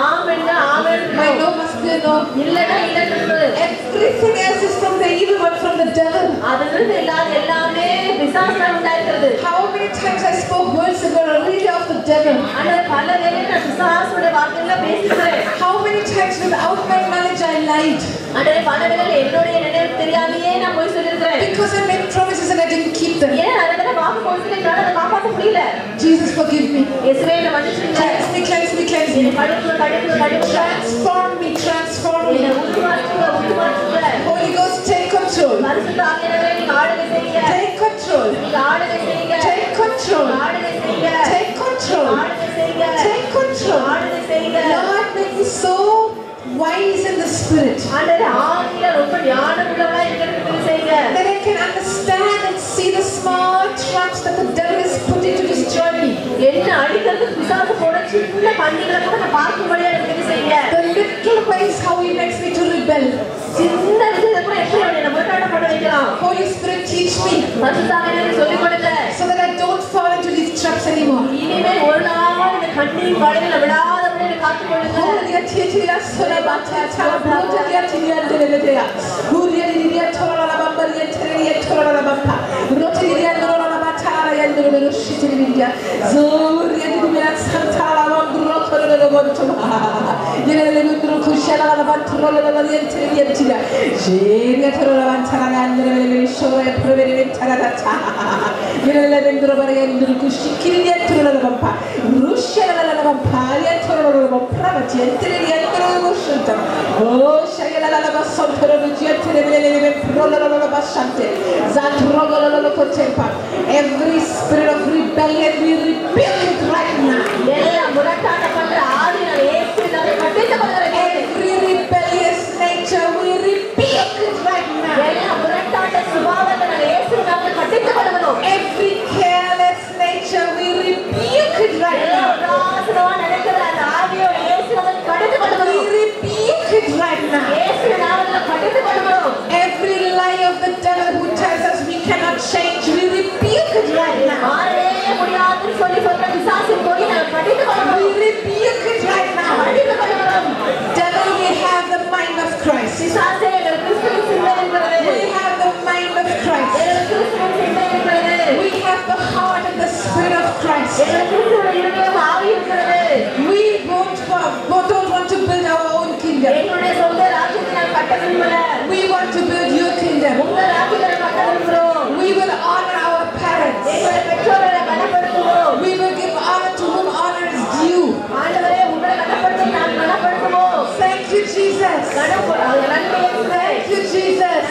ஆமென்னா amen. My no must be a no. இல்லன்னா இல்லன்னு. Everything else is from the evil one, from the devil. அதிலிருந்து எல்லாமே பிசாசால உண்டாயிருக்கிறது. How many times I spoke words that were really of the devil. ஆண்டவரே பல நேரத்துல நான் பிசாசுடைய வார்த்தைகளை பேசிக்கிறேன். How many times without my knowledge I lied. ஆண்டவரே பல நேரத்துல என்னுடைய நினைவு தெரியாமையே நான் போய் சொல்லிருக்கேன். Because I made promises and I didn't keep them. ஏன் அதனால வாக்கு கொடுத்துட்டேன் என்னால அதை காப்பாற்ற முடியல. Jesus forgive me. இயேசுவே என்னை மன்னிச்சிடுங்க. Cleanse me. என்னை கழுவுங்க. Transform me. என்னை உருமாற்றுங்க. Holy Ghost, take control. பரிசுத்த ஆவியானவரே நீங்க ஆளுகை செய்யுங்க. Take control. நீங்க ஆளுகை செய்யுங்க. Take control. ஆளுகை செய்யுங்க. Take control. ஆளுகை செய்யுங்க. Take control. ஆளுகை செய்யுங்க. Lord, make me so wise in the spirit ஆண்டவரே ஆவியில ரொம்ப ஞானமுள்ளவளா இருக்கிறதுக்கு செய்யுங்க. that I can understand and see the small traps that the devil is putting to destroy me. என்ன அடிக்கிறதுக்கு பிசாசு போட சின்ன கண்ணிகளை கூட நான் பார்க்கும்படியா எனக்கு செய்யுங்க. The little ways how he makes me to rebel. சின்ன விஷயத்தை கூட எப்படி அவனை நம்ம முட்டாட்டம் பண்ண வைக்கலாம். Holy Spirit, teach me பரிசுத்த ஆவியானவரே சொல்லிக் கொடுங்க. so that I don't fall into these traps anymore. இனிமேல் ஒரு நாள் இந்த கண்ணின் வலையில விடாதபடி என்னை காத்துக்கொள்ளுங்க. Holy Titia Solabata Talabrota Titia Deledea. Huria Didia Tola Bambaria Teria Tola Bampa. Rotiria Nola Batara and the Shitidia. Zuria Didia Santala Brokota. Yellow Kushana Bantrola Teria. Sheria Tola Bantara and the show a preventive Tarata. Yellow Robbery and Kushikiria Tola Bampa. Russia Vampire Tola Pravati and Teria Tola. Oh, Shayala Basantoro Jetere Prola Basante. Zantrogola Cotempa. Every spirit of rebellion we rebuke it right now. Every rebellious nature we rebuke it right now. Every careless nature we rebuke it right now. We rebuke it right now. Every lie of the devil who tells us we cannot change, we rebuke it right now. We rebuke it right now. don't want to build our own kingdom. எங்களுடைய சொந்த ராஜ்யத்தை நாங்கள் கட்ட விரும்பல. We want to build your kingdom. உங்க ராஜ்யத்தை கட்ட விரும்புகிறோம். We will honor our parents. எங்களுடைய பெற்றோரை கனப்படுத்துவோம். We will give honor to whom honor is due. ஆண்டவரே உங்களை கனப்படுத்தும் நான் கனப்படுத்துவோம். Thank you, Jesus. Thank you, Jesus.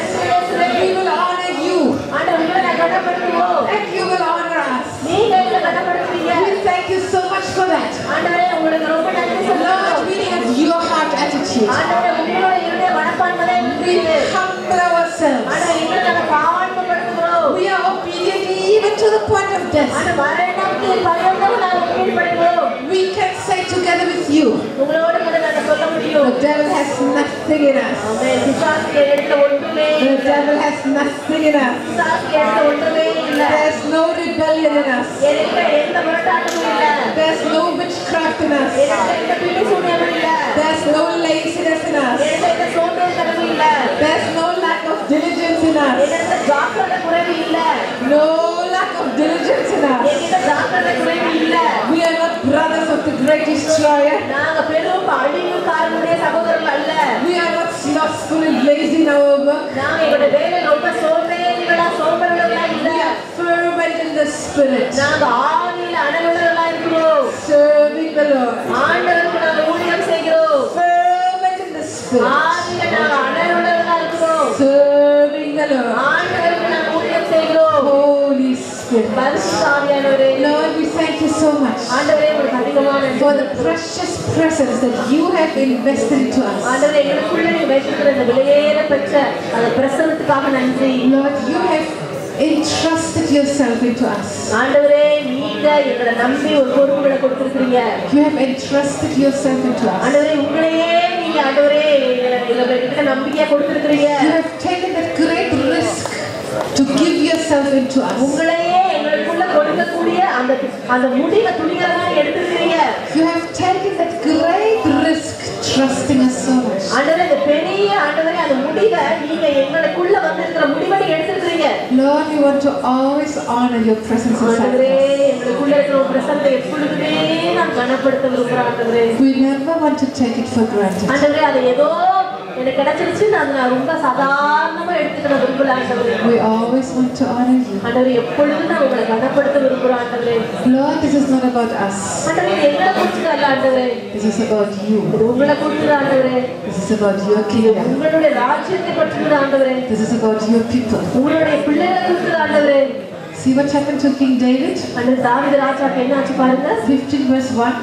We will honor you. ஆண்டவரே உங்களை நான் கனப்படுத்துவோம். And you will honor us. நீங்க எங்களை கனப்படுத்துவீங்க. We thank you so much for that. ஆண்டவரே உங்களுக்கு ரொம்ப நன்றி சொல்லுகிறோம். Lord, we have your heart attitude. ஆண்டவரே உங்களுடைய இருதய மனப்பான்மை We humble ourselves. ஆண்டவரே எங்களை நாங்கள் தாழ்மைப்படுத்துகிறோம். We are obedient even to the point of death. ஆண்டவரே மரணத்தில் பரியந்தம் நாங்கள் கீழ்ப்படிகிறோம். We can say together with you, உங்களோடு கூட நாங்கள் சொல்ல முடியும். the devil has nothing in us. ஆமென். பிசாசுக்கு எந்த ஒன்றுமே The இல்லை. devil has nothing in us. பிசாசுக்கு எந்த ஒன்றுமே இல்லை. There's no rebellion in us. எனக்கு எந்த முரட்டாட்டமும் இல்லை. There's no witchcraft in us. எனக்கு எந்த பிள்ளை சூனியமும் இல்லை. There's no laziness in us. எனக்கு எந்த சோம்பேறித்தனமும் இல்லை. There's no lack of diligence in us. எனக்கு ஜாக்கிரதை குறைவு இல்லை. No lack of diligence in us. எனக்கு ஜாக்கிரதை குறைவு இல்லை. We are not brothers of the great destroyer. நாங்க பெரும் அழிவுக்காரனுடைய சகோதரர்கள் அல்ல. We are not slothful and lazy in our work. நாங்க எங்களுடைய வேலை ரொம்ப சோம்பேறிகளா சோம்பேறிகளா இல்லை. We are fervent in the spirit, நாங்க ஆவியில அனலுள்ளவர்களா இருக்கிறோம். serving the Lord. ஆண்டவருக்கு நாங்க ஊழியம் செய்கிறோம். Fervent in the spirit, ஆவியில நாங்க அனலுள்ளவர்களா இருக்கிறோம். serving the Lord. ஆண்டவருக்கு நாங்க ஊழியம் செய்கிறோம். Holy Spirit. பரிசுத்த ஆவியானவரே, Lord, we thank you so much ஆண்டவரே உங்களுக்கு அதிகமான நன்றி. for the precious presence that you have invested into us. ஆண்டவரே எங்களுக்குள்ள நீங்க வைத்திருக்கிற இந்த விலையேற பெற்ற அந்த பிரசன்னத்துக்காக நன்றி. Lord, you have entrusted yourself into us. ஆண்டவரே நீங்க எங்களை நம்பி ஒரு பொறுப்புகளை கொடுத்திருக்கிறீங்க. You have entrusted yourself into us. ஆண்டவரே உங்களையே நீங்க ஆண்டவரே எங்களுக்கு நம்பிக்கையா கொடுத்திருக்கிறீங்க. You have taken that great risk to give yourself into us. உங்களையே எங்களுக்குள்ள கொடுக்கக்கூடிய அந்த அந்த முடிவை துணிகரமா எடுத்திருக்கிறீங்க. You have taken that great risk trusting us so much. ஆண்டவரே இந்த பெரிய ஆண்டவரே அந்த முடிவை நீங்க எங்களுக்குள்ள வந்திருக்கிற முடிவை நீங்க எடுத்திருக்கிறீங்க. Lord, we want to always honor your presence inside ஆண்டவரே us. எங்களுக்குள்ள இருக்கிற ஒரு பிரசன்னத்தை எப்பொழுதுமே நான் கனப்படுத்த விரும்புறேன் ஆண்டவரே. We never want to take it for granted. ஆண்டவரே அது ஏதோ எனக்கு கிடைச்சிருச்சு நான் ரொம்ப சாதாரணமா எடுத்துக்கிற விரும்பல ஆண்டவரே. We always want to honor you. ஆண்டவரே எப்பொழுதும் நான் உங்களை கனப்படுத்த விரும்புறேன் ஆண்டவரே. Lord, this is not about us. ஆண்டவரே இது எங்களை குறித்து அல்ல ஆண்டவரே. This is about you. இது உங்களை குறித்து ஆண்டவரே. This is about your kingdom. உங்களுடைய ராஜ்யத்தை பற்றியது ஆண்டவரே. This is about your people. உங்களுடைய பிள்ளைகளை குறித்து ஆண்டவரே. See what happened to King David? அந்த தாவீது ராஜாக்கு என்ன ஆச்சு பாருங்க. 15 verse 1.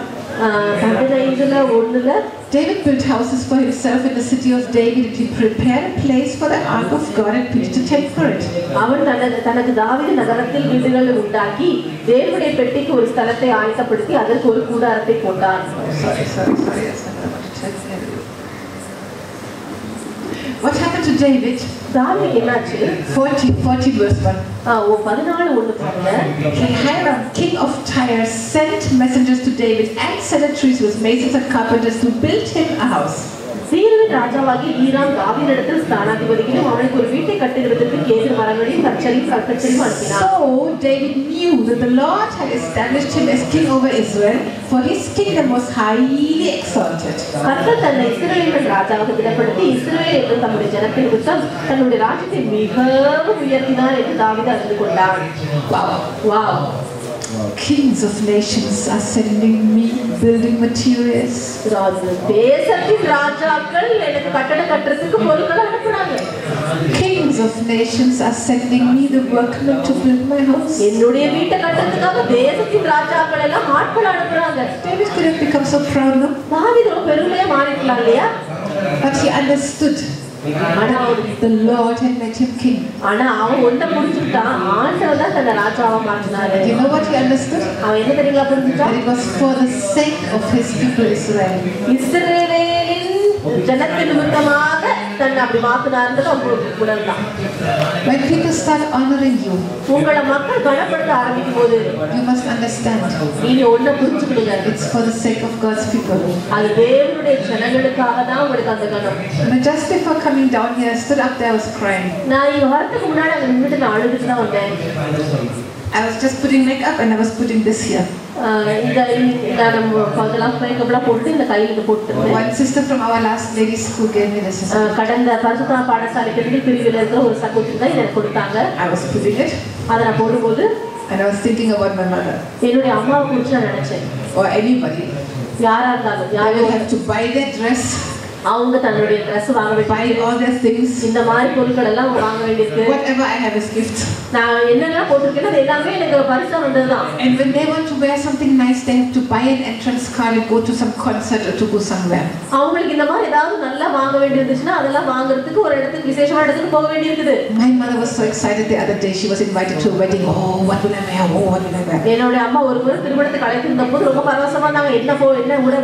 15:1 David built houses for himself in the city of David, and he prepared a place for the ark of God and pitched a tent for it. அவன் தனக்கு தாவீது நகரத்தில் வீடுகளை உண்டாக்கி தேவனுடைய பெட்டிக்கு ஒரு ஸ்தலத்தை ஆயத்தப்படுத்தி அதற்கு ஒரு கூடாரத்தை போட்டான். What happened to David? தாவீதுக்கு என்னாச்சு? 40 verse 1. 14:1 பாருங்க. Hiram, king of Tyre, sent messengers to David and secretaries with masons and carpenters to build him a house. Sirin ராஜாவாகி ஈராம் தாவீதிடத்தில் ஸ்தானாதிபதிகளும் அவனுக்கு ஒரு வீட்டை கட்டுகிறதற்கு கேதுரு மரங்களையும் கற்களையும் கற்கச்சலையும் அனுப்பினான். So David knew that the Lord had established him as king over Israel, for his kingdom was highly exalted. கர்த்தர் தன்னை இஸ்ரவேலின் ராஜாவாக திடப்படுத்தி இஸ்ரவேல் என்ற தம்முடைய ஜனத்தின் நிமித்தம் தன்னுடைய ராஜ்யத்தை மிகவும் உயர்த்தினார் என்று தாவீது அறிந்து கொண்டான். Wow. Kings of nations are sending me building materials. தேசத்தின் ராஜாக்கள் எனக்கு கட்டடம் கட்டுறதுக்கு பொருட்களை அனுப்புறாங்க. Kings of nations are sending me the workmen to build my house. என்னுடைய வீட்டை கட்டுறதுக்காக தேசத்தின் ராஜாக்கள் எல்லாம் ஆட்கள் அனுப்புறாங்க. David could have become so proud, no? தாவீது ரொம்ப பெருமையா மாறிட்டான் இல்லையா? But he understood the Lord had made him king. ஆனா அவன் ஒன்றை புரிஞ்சுட்டான், ஆண்டவர் தான் தன்னை ராஜாவா மாற்றினாரு. Do you know what he understood? அவன் என்ன தெரியுங்களா புரிஞ்சுட்டான்? That it was for the sake of his people Israel. இஸ்ரவேலின் ஜனத்தின் நிமித்தமாக தன்னை அப்படி மாத்தினார்ன்றது அவங்களுக்கு உணர்ந்தான். When people start honoring you, உங்களை மக்கள் கனப்படுத்த ஆரம்பிக்கும் போது you must understand நீங்க ஒன்றை புரிஞ்சுக்கணுங்க. it's for the sake of God's people. அது தேவனுடைய ஜனங்களுக்காக தான் உங்களுக்கு அந்த கனம். And just before coming down here, I stood up there, I was crying. நான் இங்க வரதுக்கு முன்னாடி அங்க நின்றுட்டு நான் அழுதுட்டு தான் வந்தேன். I was just putting makeup and I was putting this here. One sister from our last ladies school gave me this. கடந்த பரிசுத்த பாடசாலை பெண்கள் பிரிவில் இருக்கிற ஒரு சகோதரி தான் எனக்கு கொடுத்தாங்க. I was putting it. அத நான் போடும்போது and I was thinking about my mother. என்னுடைய அம்மாவை குறித்து நான் நினைச்சேன். Or anybody. யாரா இருந்தாலும் யாரோ have to buy their dress. அவங்க தன்னுடைய Dress வாங்க வேண்டியது. Buy all their things. இந்த மாதிரி பொருட்கள் எல்லாம் வாங்க வேண்டியது. Whatever I have as gift. நான் என்னெல்லாம் போட்டுருக்கேனோ அது எல்லாமே எனக்கு பரிசா வந்ததுதான். And when they want to wear something nice, they have to buy an entrance card and go to some concert or to go somewhere. அவங்களுக்கு இந்த மாதிரி ஏதாவது நல்லா வாங்க வேண்டியதுச்சுனா அதெல்லாம் வாங்குறதுக்கு ஒரு இடத்துக்கு விசேஷமான இடத்துக்கு போக வேண்டியிருக்குது. My mother was so excited the other day. She was invited to a wedding. Oh, what will I wear? Oh, what will I wear? என்னோட அம்மா ஒரு முறை திருமணத்துக்கு அழைத்திருந்தபோது ரொம்ப பரவசமா இருந்தாங்க. என்ன உடை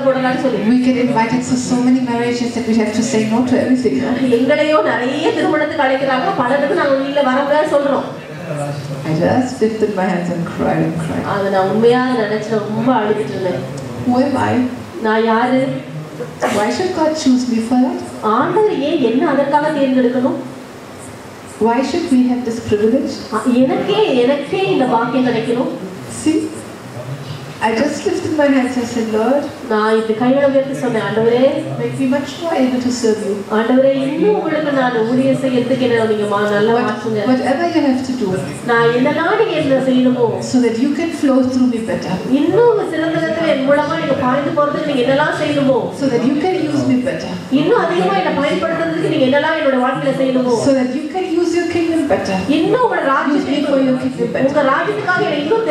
போடலாம்னு சொல்லி. We get invited to so many marriages that we have to say no to everything. எங்களையோ நிறைய திருமணத்துக்கு அழைக்கறாங்க. பலருக்கு நாங்க இல்ல வரங்க சொல்றோம். I just lifted my hands and cried. அது நான் உண்மையா நினைச்சு ரொம்ப அழுதுட்டு இருந்தேன். Who am I? நான் யாரு? Why should God choose me for that? ஆண்டவர் ஏன் என்ன அதற்காக தேர்ந்தெடுக்கணும்? Why should we have this privilege? எனக்கே இந்த பாக்கியம் கிடைக்கணும். See, I just lifted my hands and said, Lord, நான் இந்த கைகளை உயர்த்தி சொன்னேன், ஆண்டவரே, make me much more able to serve you. ஆண்டவரே, இன்னும் உங்களுக்கு நான் ஊழியம் செய்யறதுக்கு என்ன நீங்க நல்லா மாற்றுங்க. Whatever you have to do. நான் என்னெல்லாம் நீங்க என்ன செய்யணுமோ, so that you can flow through me better. இன்னும் சிறந்த விதத்துல என் மூலமா நீங்க பாய்ந்து போறதுக்கு நீங்க என்னெல்லாம் செய்யணுமோ, so that you can use me better. இன்னும் அதிகமா என்ன பயன்படுத்துறதுக்கு நீங்க என்னெல்லாம் என்னோட வாழ்க்கையில செய்யணுமோ, so that you can use your kingdom better. இன்னும் உங்க ராஜ்யத்தை for your kingdom better. உங்க ராஜ்யத்துக்காக என்ன இன்னும்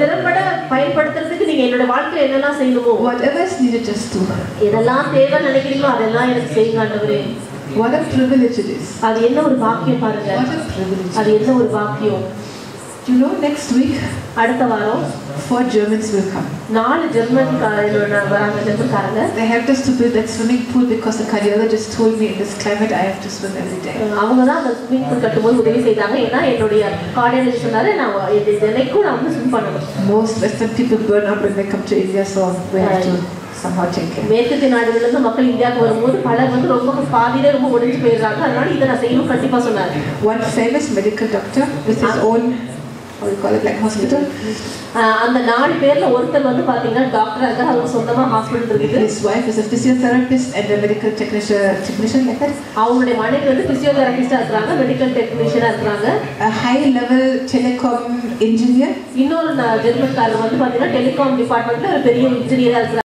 திறம்பட பயன்படுத்துறதுக்கு நீங்க என்னோட வாழ்க்கையில என்னெல்லாம் செய்யணுமோ, whatever is needed, just do. இதெல்லாம் தேவை நினைக்கிறீங்களோ அதெல்லாம் எனக்கு செய்யுங்க ஆண்டவரே. What a privilege it is. அது என்ன ஒரு பாக்கியம் பாருங்க. What a privilege. அது என்ன ஒரு பாக்கியம். You know, next week அடுத்த வாரம் 4 Germans will come. 4 ஜெர்மன்காரங்க. They helped us to build that swimming pool because the cardiologist told me in this climate I have to swim every day. அவங்க தான் அந்த swimming pool கட்டும்போது உதவி செய்தாங்க. ஏன்னா என்னுடைய கார்டியாலஜிஸ்ட் சொன்னாரு நான் தினைக்கும் நான் வந்து ஸ்விம் பண்ணணும். Most Western people burn out when they come to India, so we have to somehow take care. மேற்கத்திய நாடுகளிலிருந்து மக்கள் இந்தியாவுக்கு வரும்போது பலர் வந்து ரொம்ப பாதியிலே ரொம்ப உடைஞ்சு போயிடுறாங்க. அதனால இதை நான் செய்யணும் கண்டிப்பா சொன்னாரு. One famous medical doctor with his own, what we call it, like hospital. அந்த 4 பேர்ல ஒருத்தர் வந்து பாத்தீங்கன்னா டாக்டரா இருக்காரு. அவருக்கு சொந்தமா ஹாஸ்பிடல் இருக்குது. His wife is a physiotherapist and a medical technician like that. அவங்களுடைய மனைவி வந்து பிசியோதெரபிஸ்டா இருக்காங்க, மெடிக்கல் டெக்னீஷியனா இருக்காங்க. A high level telecom engineer. இன்னொரு ஜெர்மன்காரர் வந்து பாத்தீங்கன்னா டெலிகாம் டிபார்ட்மெண்ட்ல ஒரு பெரிய இன்ஜினியரா இருக்காங்க.